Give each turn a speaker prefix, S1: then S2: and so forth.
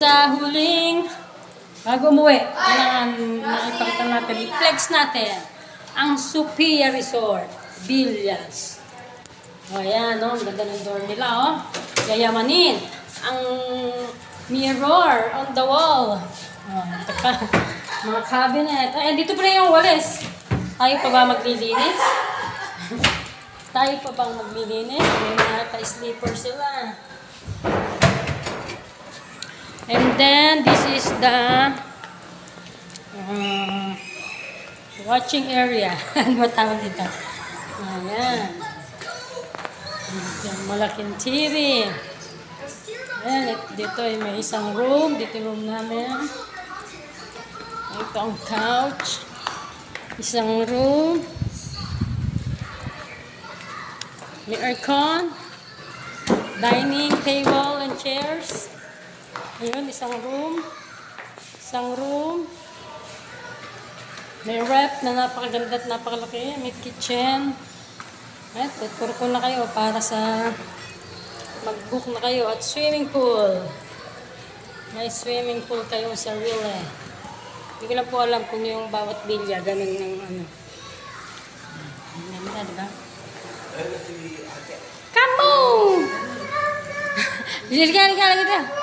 S1: Sa huling, bago umuwi, kailangan makipagta natin, i-flex natin ang Sophia Resort, Villas. O ayan, no? Ang ganda ng door nila, oh. Yayamanin. Ang mirror on the wall. Oh, ito pa. Mga cabinet. Ay, dito pala yung walis. Tayo pa ba maglilinis? Tayo pa bang maglilinis? May mga ka-sleeper sila. And then, this is the watching area. Ano ba tawag dito? Ayan. Yung malaking TV. Ayan, dito ay may isang room. Dito yung room namin. Ito ang couch. Isang room. May aircon. Dining table and chairs. Ayun, isang room. Isang room. May rep na napakaganda at napakalaki. May kitchen. At tuturo ko na kayo para sa mag-book na kayo. At swimming pool. May swimming pool kayo sa Rile. Hindi ko lang po alam kung yung bawat bilya, ganun ng ano. Ganda, diba? Come on! Bilya ka kita.